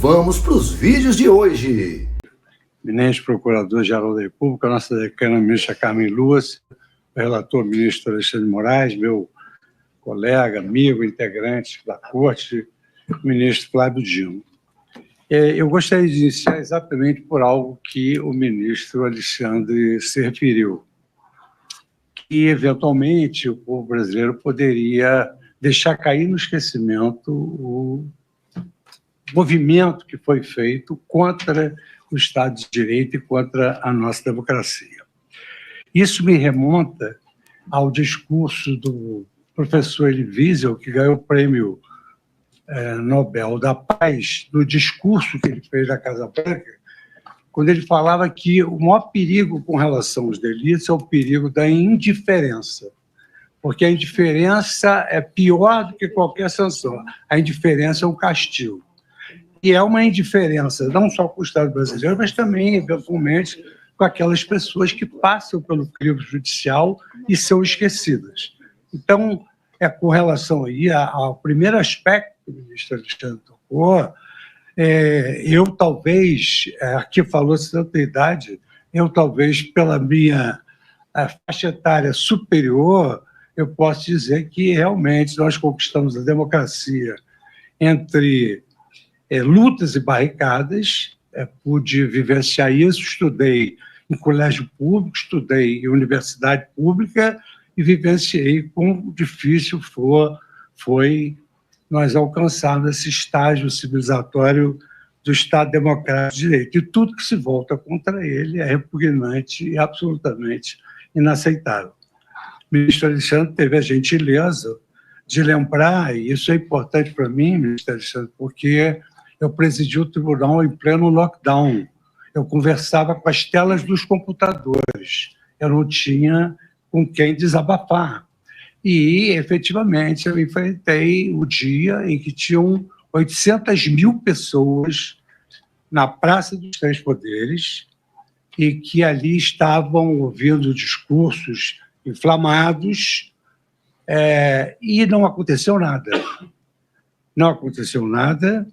vamos para os vídeos de hoje. Eminente Procurador-Geral da República, nossa decana ministra Carmen Lúcia, o relator ministro Alexandre de Moraes, meu colega, amigo, integrante da Corte, o ministro Flávio Dino. Eu gostaria de iniciar exatamente por algo que o ministro Alexandre se referiu, que, eventualmente, o povo brasileiro poderia deixar cair no esquecimento o movimento que foi feito contra o Estado de Direito e contra a nossa democracia. Isso me remonta ao discurso do professor Elie Wiesel, que ganhou o prêmio Nobel da Paz, do discurso que ele fez na Casa Branca, quando ele falava que o maior perigo com relação aos delitos é o perigo da indiferença, porque a indiferença é pior do que qualquer sanção. A indiferença é um castigo. E é uma indiferença não só com o Estado brasileiro, mas também, eventualmente, com aquelas pessoas que passam pelo crivo judicial e são esquecidas. Então, com relação aí ao primeiro aspecto que o ministro Alexandre tocou, eu talvez, aqui falou-se da idade, eu talvez, pela minha faixa etária superior, eu posso dizer que realmente nós conquistamos a democracia entre lutas e barricadas, pude vivenciar isso, estudei em colégio público, estudei em universidade pública e vivenciei quão difícil foi nós alcançarmos esse estágio civilizatório do Estado Democrático de Direito. E tudo que se volta contra ele é repugnante e absolutamente inaceitável. O ministro Alexandre teve a gentileza de lembrar, e isso é importante para mim, ministro Alexandre, porque eu presidi o tribunal em pleno lockdown. Eu conversava com as telas dos computadores. Eu não tinha com quem desabafar. E, efetivamente, eu enfrentei o dia em que tinham 800 mil pessoas na Praça dos Três Poderes e que ali estavam ouvindo discursos inflamados e não aconteceu nada. Não aconteceu nada,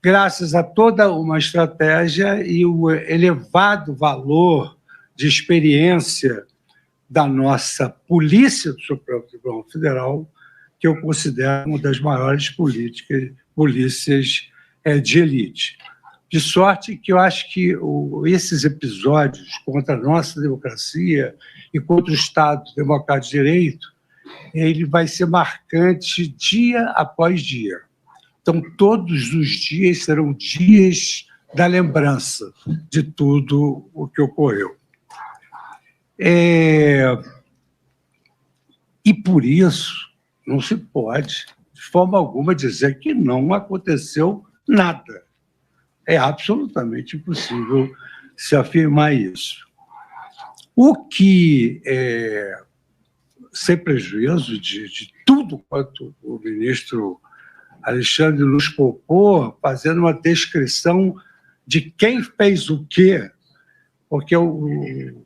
graças a toda uma estratégia e o elevado valor de experiência da nossa Polícia do Supremo Tribunal Federal, que eu considero uma das maiores polícias de elite. De sorte que eu acho que esses episódios contra a nossa democracia e contra o Estado Democrático de Direito, ele vai ser marcante dia após dia. Então, todos os dias serão dias da lembrança de tudo o que ocorreu. E, por isso, não se pode, de forma alguma, dizer que não aconteceu nada. É absolutamente impossível se afirmar isso. O que, sem prejuízo de tudo quanto o ministro Alexandre nos poupou, fazendo uma descrição de quem fez o quê, porque o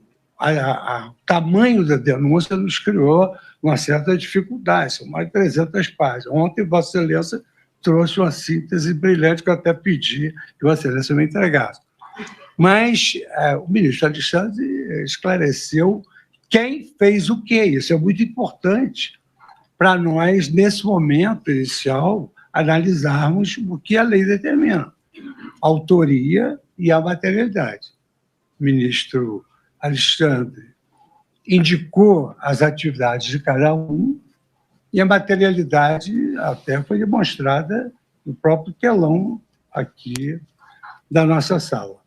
tamanho da denúncia nos criou uma certa dificuldade, são mais de 300 páginas. Ontem, Vossa Excelência trouxe uma síntese brilhante que eu até pedi que Vossa Excelência me entregasse. Mas o ministro Alexandre esclareceu quem fez o quê. Isso é muito importante para nós, nesse momento inicial, analisarmos o que a lei determina, a autoria e a materialidade. O ministro Alexandre indicou as atividades de cada um e a materialidade até foi demonstrada no próprio telão aqui da nossa sala.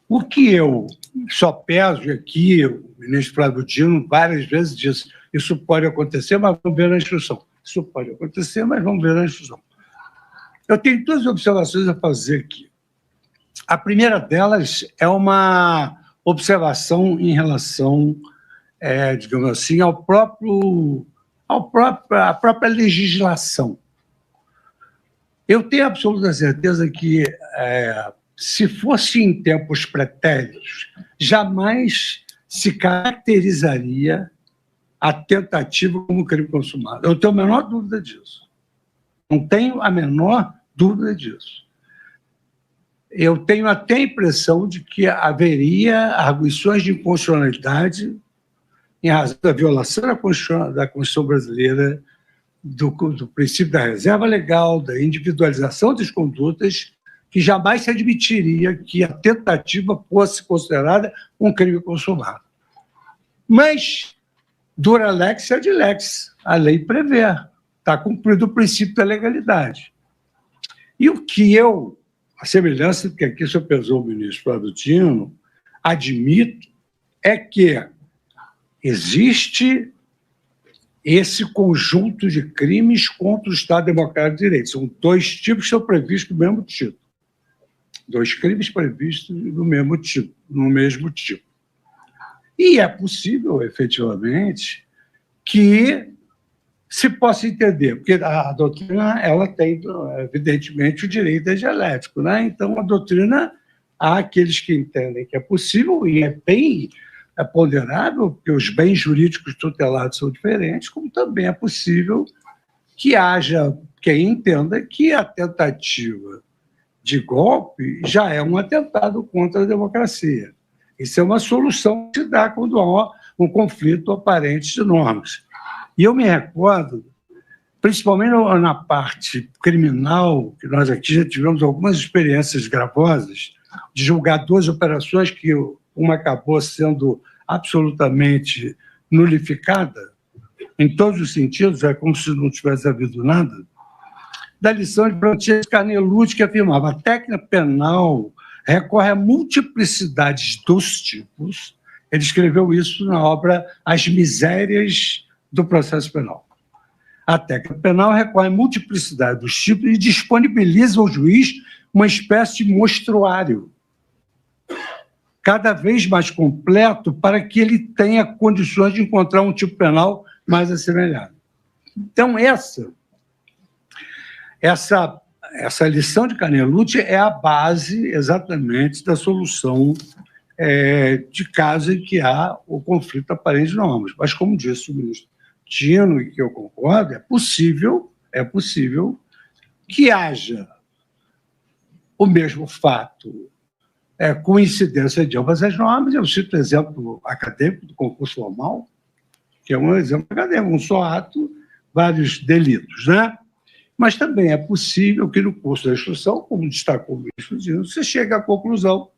O que eu só peço aqui, o ministro Flávio Dino várias vezes disse, isso pode acontecer, mas vamos ver na instrução. Isso pode acontecer, mas vamos ver na instrução. Eu tenho duas observações a fazer aqui. A primeira delas é uma observação em relação, digamos assim, à própria legislação. Eu tenho absoluta certeza que, se fosse em tempos pretéritos, jamais se caracterizaria a tentativa como crime consumado. Eu tenho a menor dúvida disso. Não tenho a menor dúvida disso. Eu tenho até a impressão de que haveria arguições de inconstitucionalidade em razão da violação da Constituição brasileira, do princípio da reserva legal, da individualização das condutas, que jamais se admitiria que a tentativa fosse considerada um crime consumado. Mas, dura lex sed lex, a lei prevê, está cumprido o princípio da legalidade. E o que eu, a semelhança do que aqui o senhor pesou, o ministro Flávio Dino, admito é que existe esse conjunto de crimes contra o Estado Democrático de Direito. São dois tipos que são previstos no mesmo título. Dois crimes previstos no mesmo tipo. E é possível, efetivamente, que se possa entender, porque a doutrina ela tem, evidentemente, o direito dialético, né? Então, a doutrina, há aqueles que entendem que é possível, e é bem ponderável, porque os bens jurídicos tutelados são diferentes, como também é possível que haja quem entenda que a tentativa de golpe já é um atentado contra a democracia. Isso é uma solução que se dá quando há um conflito aparente de normas. E eu me recordo, principalmente na parte criminal, que nós aqui já tivemos algumas experiências gravosas de julgar duas operações que uma acabou sendo absolutamente nulificada, em todos os sentidos, é como se não tivesse havido nada, da lição de Francesco Canelucci, que afirmava: a técnica penal recorre a multiplicidades dos tipos. Ele escreveu isso na obra As Misérias do Processo Penal. A técnica penal recorre à multiplicidade dos tipos e disponibiliza ao juiz uma espécie de mostruário, cada vez mais completo, para que ele tenha condições de encontrar um tipo penal mais assemelhado. Então, essa lição de Canelucci é a base, exatamente, da solução de casos em que há o conflito aparente de normas. Mas, como disse o ministro Dino, e que eu concordo, é possível que haja o mesmo fato com incidência de ambas as normas. Eu cito o exemplo acadêmico do concurso formal, que é um exemplo acadêmico, um só ato, vários delitos, né? Mas também é possível que no curso da instrução, como destacou o ministro Dino, você chegue à conclusão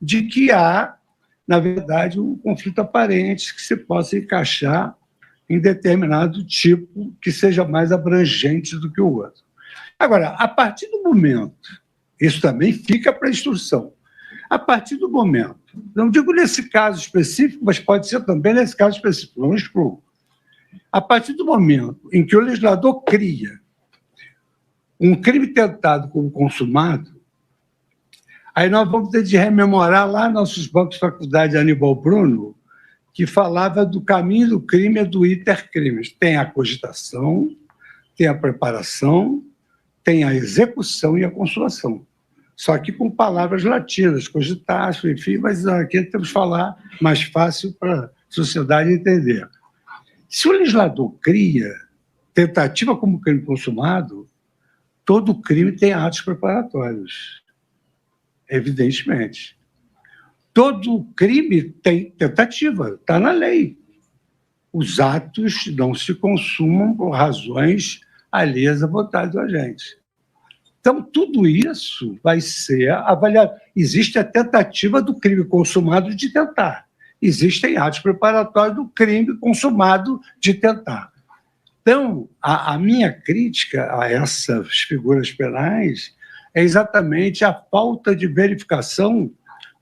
de que há, na verdade, um conflito aparente que se possa encaixar em determinado tipo que seja mais abrangente do que o outro. Agora, a partir do momento, isso também fica para a instrução, a partir do momento, não digo nesse caso específico, mas pode ser também nesse caso específico, não excluo, a partir do momento em que o legislador cria um crime tentado como consumado, aí nós vamos ter de rememorar lá nossos bancos de faculdade de Aníbal Bruno, que falava do caminho do crime e do intercrimes. Tem a cogitação, tem a preparação, tem a execução e a consumação. Só que com palavras latinas, cogitatio, enfim, mas aqui temos que falar mais fácil para a sociedade entender. Se o legislador cria tentativa como crime consumado, todo crime tem atos preparatórios, evidentemente. Todo crime tem tentativa, está na lei. Os atos não se consumam por razões alheias à vontade do agente. Então, tudo isso vai ser avaliado. Existe a tentativa do crime consumado de tentar. Existem atos preparatórios do crime consumado de tentar. Então, a minha crítica a essas figuras penais é exatamente a falta de verificação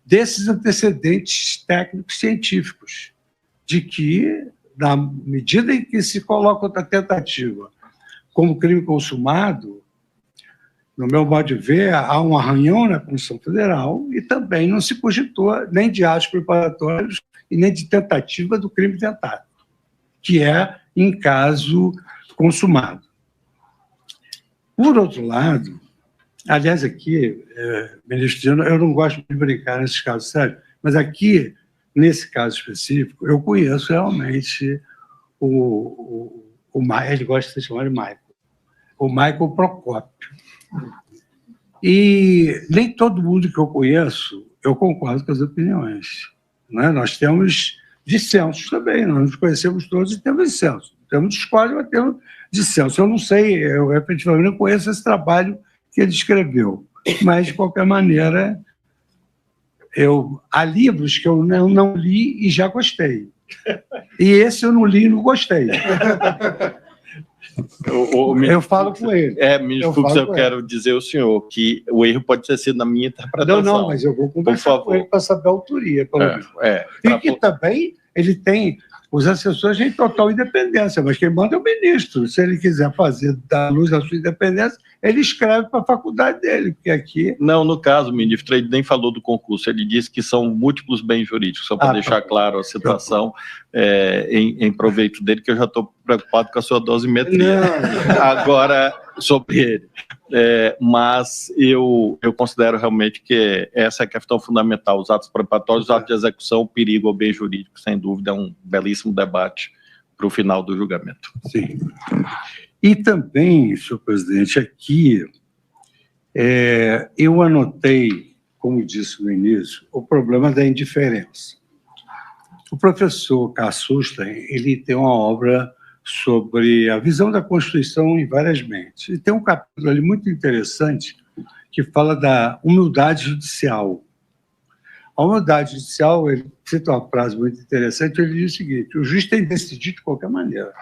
desses antecedentes técnicos científicos, de que, na medida em que se coloca outra tentativa como crime consumado, no meu modo de ver, há um arranhão na Constituição Federal e também não se cogitou nem de atos preparatórios e nem de tentativa do crime tentado, que é em caso consumado. Por outro lado, aliás, aqui, ministro Dino, eu não gosto de brincar nesses casos, sério, mas aqui, nesse caso específico, eu conheço realmente o Maicon, ele gosta de ser chamado de Maicon. o Michael Procópio. E nem todo mundo que eu conheço, eu concordo com as opiniões. Né? Nós temos dissensos também, nós nos conhecemos todos e temos dissensos. Temos discórdia, mas temos dissensos. Eu não sei, eu efetivamente não conheço esse trabalho que ele escreveu, mas, de qualquer maneira, há livros que eu não li e já gostei. E esse eu não li e não gostei. Eu falo com ele. Me desculpe, eu quero dizer ao senhor que o erro pode ter sido na minha interpretação. Não, mas eu vou conversar com ele para saber a autoria. E que também ele tem... Os assessores têm total independência, mas quem manda é o ministro. Se ele quiser fazer da luz da sua independência, ele escreve para a faculdade dele, porque aqui... Não, no caso, ministro, ele nem falou do concurso, ele disse que são múltiplos bens jurídicos, só para deixar claro a situação em proveito dele, que eu já estou preocupado com a sua dosimetria agora sobre ele. Mas eu considero realmente que essa é a questão fundamental, os atos preparatórios, os atos de execução, o perigo ao bem jurídico, sem dúvida, é um belíssimo debate para o final do julgamento. Sim. E também, senhor presidente, aqui eu anotei, como disse no início, o problema da indiferença. O professor Kassusten, ele tem uma obra sobre a visão da Constituição em várias mentes. E tem um capítulo ali muito interessante que fala da humildade judicial. A humildade judicial, ele cita uma frase muito interessante, ele diz o seguinte: o juiz tem que decidir de qualquer maneira.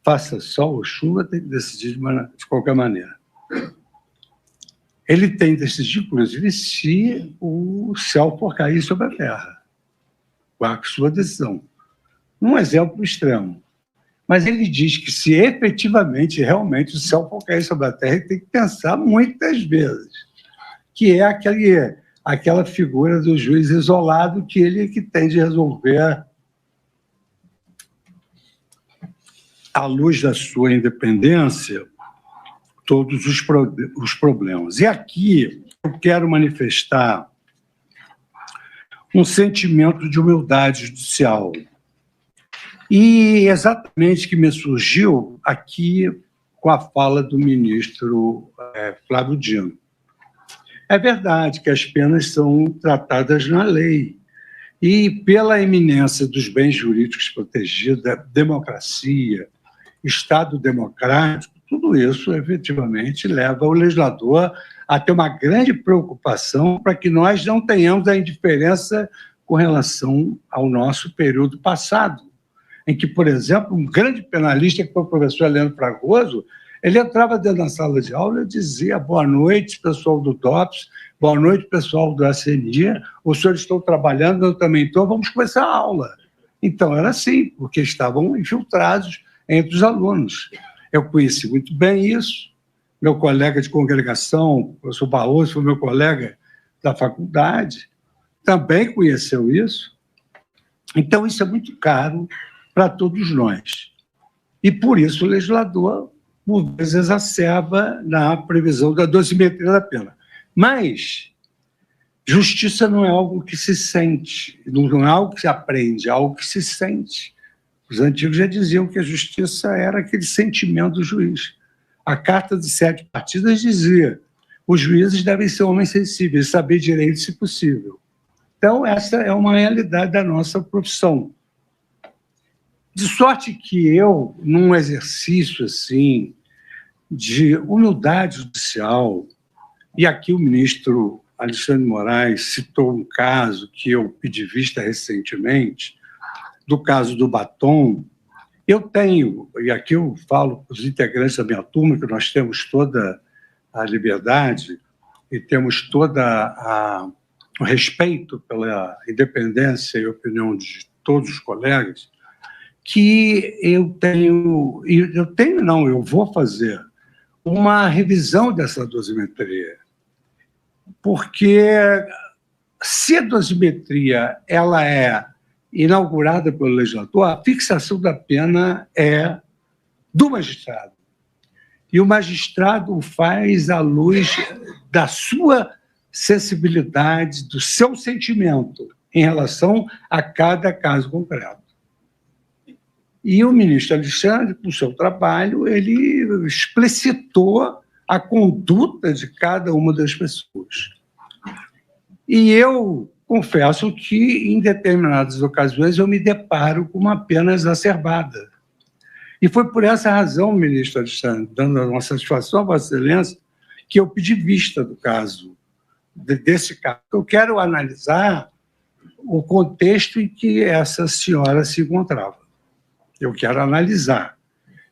Faça sol ou chuva, tem que decidir de qualquer maneira. Ele tem que decidir, inclusive, se o céu for cair sobre a terra. Com a sua decisão. Um exemplo extremo. Mas ele diz que se efetivamente, realmente, o céu for cair sobre a terra, ele tem que pensar muitas vezes. Que é aquela figura do juiz isolado que ele que tem de resolver, à luz da sua independência, todos os problemas. E aqui eu quero manifestar um sentimento de humildade judicial. E exatamente que me surgiu aqui com a fala do ministro Flávio Dino. É verdade que as penas são tratadas na lei e pela eminência dos bens jurídicos protegidos, da democracia, Estado democrático, tudo isso efetivamente leva o legislador a ter uma grande preocupação para que nós não tenhamos a indiferença com relação ao nosso período passado, em que, por exemplo, um grande penalista, que foi o professor Heleno Fragoso, ele entrava dentro da sala de aula e dizia: boa noite, pessoal do DOPS, boa noite, pessoal do ACNI, os senhores estão trabalhando, eu também estou, vamos começar a aula. Então, era assim, porque estavam infiltrados entre os alunos. Eu conheci muito bem isso, meu colega de congregação, o professor Barroso, foi meu colega da faculdade, também conheceu isso. Então, isso é muito caro para todos nós. E, por isso, o legislador, por vezes, exacerba na previsão da dosimetria da pena. Mas justiça não é algo que se sente, não é algo que se aprende, é algo que se sente. Os antigos já diziam que a justiça era aquele sentimento do juiz. A Carta de 7 Partidas dizia: os juízes devem ser homens sensíveis, saber direito, se possível. Então, essa é uma realidade da nossa profissão. De sorte que eu, num exercício assim de humildade judicial, e aqui o ministro Alexandre de Moraes citou um caso que eu pedi vista recentemente, do caso do batom, eu tenho, e aqui eu falo para os integrantes da minha turma, que nós temos toda a liberdade e temos todo o respeito pela independência e opinião de todos os colegas, que eu vou fazer uma revisão dessa dosimetria. Porque se a dosimetria ela é inaugurada pelo legislador, a fixação da pena é do magistrado. E o magistrado o faz à luz da sua sensibilidade, do seu sentimento em relação a cada caso concreto. E o ministro Alexandre, com o seu trabalho, ele explicitou a conduta de cada uma das pessoas. E eu confesso que, em determinadas ocasiões, eu me deparo com uma pena exacerbada. E foi por essa razão, ministro Alexandre, dando uma satisfação a Vossa Excelência, que eu pedi vista do caso, desse caso. Eu quero analisar o contexto em que essa senhora se encontrava. Eu quero analisar.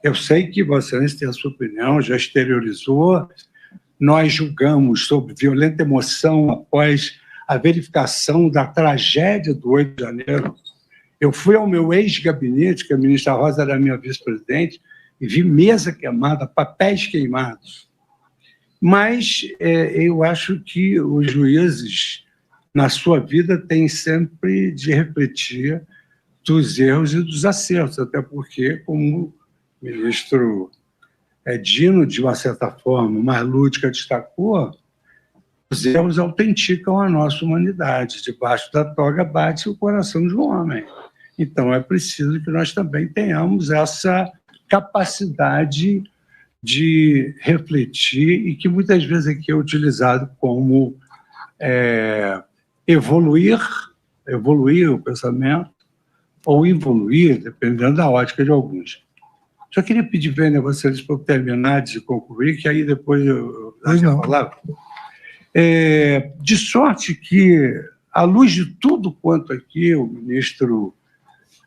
Eu sei que Vossa Excelência tem a sua opinião, já exteriorizou. Nós julgamos sob violenta emoção após a verificação da tragédia do 8 de janeiro. Eu fui ao meu ex-gabinete, que a ministra Rosa era minha vice-presidente, e vi mesa queimada, papéis queimados. Mas eu acho que os juízes, na sua vida, têm sempre de refletir dos erros e dos acertos, até porque, como o ministro Dino, de uma certa forma, mais lúdica, destacou, os erros autenticam a nossa humanidade. Debaixo da toga bate o coração de um homem. Então, é preciso que nós também tenhamos essa capacidade de refletir e que muitas vezes aqui é utilizado como evoluir o pensamento ou evoluir, dependendo da ótica de alguns. Só queria pedir bem a vocês para eu terminar de concluir, que aí depois eu vou falar. De sorte que, à luz de tudo quanto aqui o ministro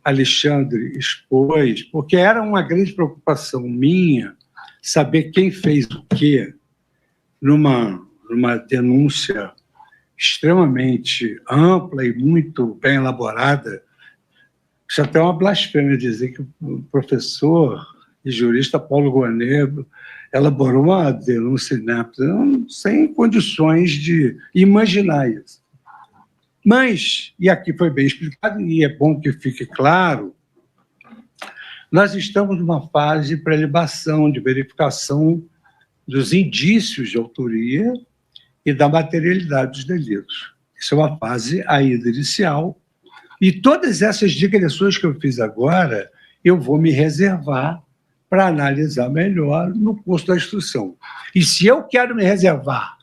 Alexandre expôs, porque era uma grande preocupação minha saber quem fez o quê numa denúncia extremamente ampla e muito bem elaborada. Isso até é uma blasfêmia dizer que o professor e jurista Paulo Gonebo elaborou uma denúncia inepta, sem condições de imaginar isso. Mas, e aqui foi bem explicado, e é bom que fique claro, nós estamos numa fase de prelibação, de verificação dos indícios de autoria e da materialidade dos delitos. Isso é uma fase ainda inicial. E todas essas digressões que eu fiz agora, eu vou me reservar para analisar melhor no curso da instrução. E se eu quero me reservar,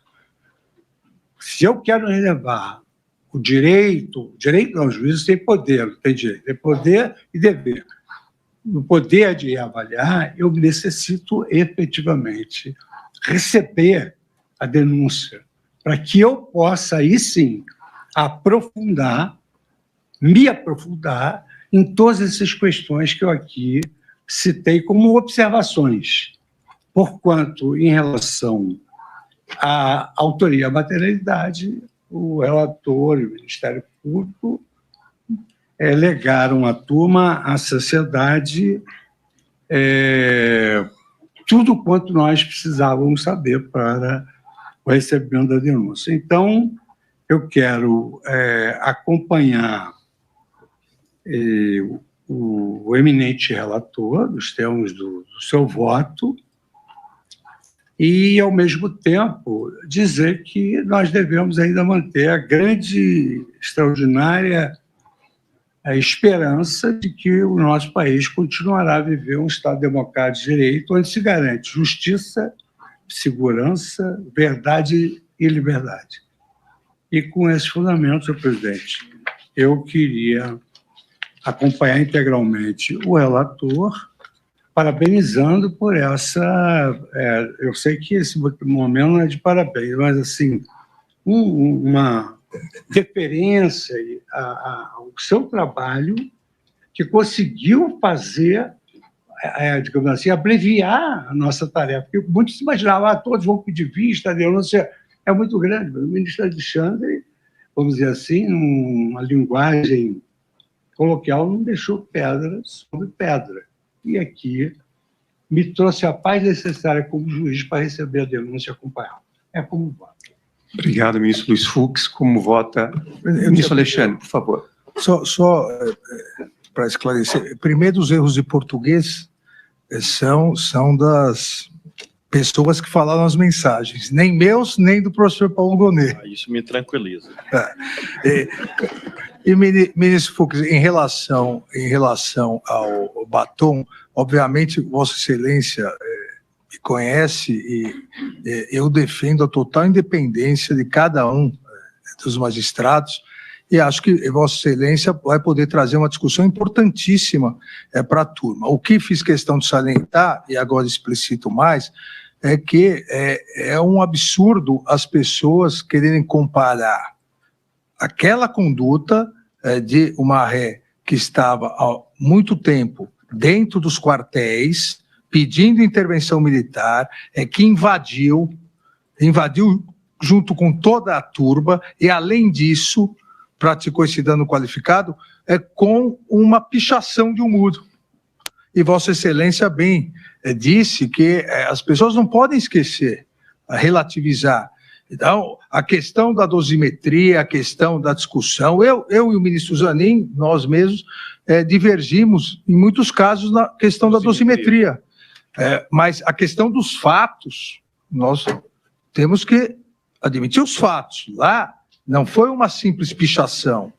o direito não, o juiz tem poder, não tem direito, tem poder e dever. No poder de avaliar, eu necessito efetivamente receber a denúncia, para que eu possa, aí sim, me aprofundar em todas essas questões que eu aqui citei como observações, porquanto, em relação à autoria e à materialidade, o relator e o Ministério Público legaram à turma, à sociedade, tudo quanto nós precisávamos saber para o recebimento da denúncia. Então, eu quero acompanhar o eminente relator, nos termos do seu voto, e, ao mesmo tempo, dizer que nós devemos ainda manter a grande, extraordinária esperança de que o nosso país continuará a viver um Estado democrático de direito, onde se garante justiça, segurança, verdade e liberdade. E, com esses fundamentos, senhor presidente, eu queria acompanhar integralmente o relator, parabenizando por essa... eu sei que esse momento não é de parabéns, mas, assim, uma referência ao seu trabalho, que conseguiu fazer, digamos assim, abreviar a nossa tarefa. Porque muitos se imaginavam, todos vão pedir vista, a denúncia é muito grande. Mas o ministro Alexandre, vamos dizer assim, uma linguagem coloquial, não deixou pedra sobre pedra. E aqui me trouxe a paz necessária como juiz para receber a denúncia e acompanhar. É como voto. Obrigado, ministro Luiz Fux. Como vota? Ministro Alexandre, por favor. Só para esclarecer, primeiro, os erros de português são das pessoas que falaram as mensagens, nem meus, nem do professor Paulo Gonet. Isso me tranquiliza. E, ministro Fux, em relação ao batom, obviamente, Vossa Excelência me conhece e eu defendo a total independência de cada um dos magistrados e acho que Vossa Excelência vai poder trazer uma discussão importantíssima para a turma. O que fiz questão de salientar, e agora explicito mais, é que é um absurdo as pessoas quererem comparar aquela conduta de uma ré que estava há muito tempo dentro dos quartéis, pedindo intervenção militar, que invadiu junto com toda a turba e, além disso, praticou esse dano qualificado com uma pichação de um muro. E Vossa Excelência bem disse que as pessoas não podem esquecer, relativizar. Então, a questão da dosimetria, a questão da discussão, eu e o ministro Zanin, nós mesmos, divergimos, em muitos casos, na questão da dosimetria. Mas a questão dos fatos, nós temos que admitir os fatos. Lá não foi uma simples pichação.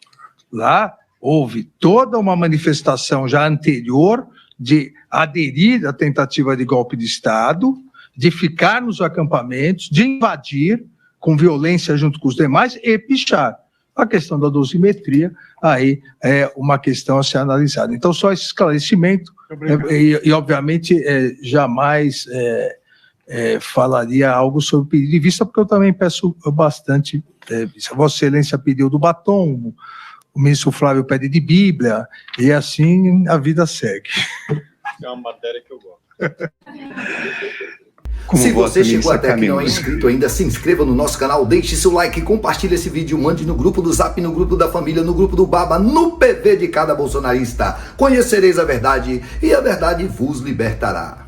Lá houve toda uma manifestação já anterior de aderir à tentativa de golpe de Estado, de ficar nos acampamentos, de invadir com violência junto com os demais e pichar. A questão da dosimetria, aí é uma questão a ser analisada. Então, só esse esclarecimento, e obviamente, jamais falaria algo sobre o pedido de vista, porque eu também peço bastante vista. Vossa Excelência pediu do batom, o ministro Flávio pede de Bíblia, e assim a vida segue. É uma matéria que eu gosto. Se você chegou até aqui e não é inscrito ainda, se inscreva no nosso canal, deixe seu like, compartilhe esse vídeo, mande no grupo do Zap, no grupo da família, no grupo do Baba, no PV de cada bolsonarista. Conhecereis a verdade e a verdade vos libertará.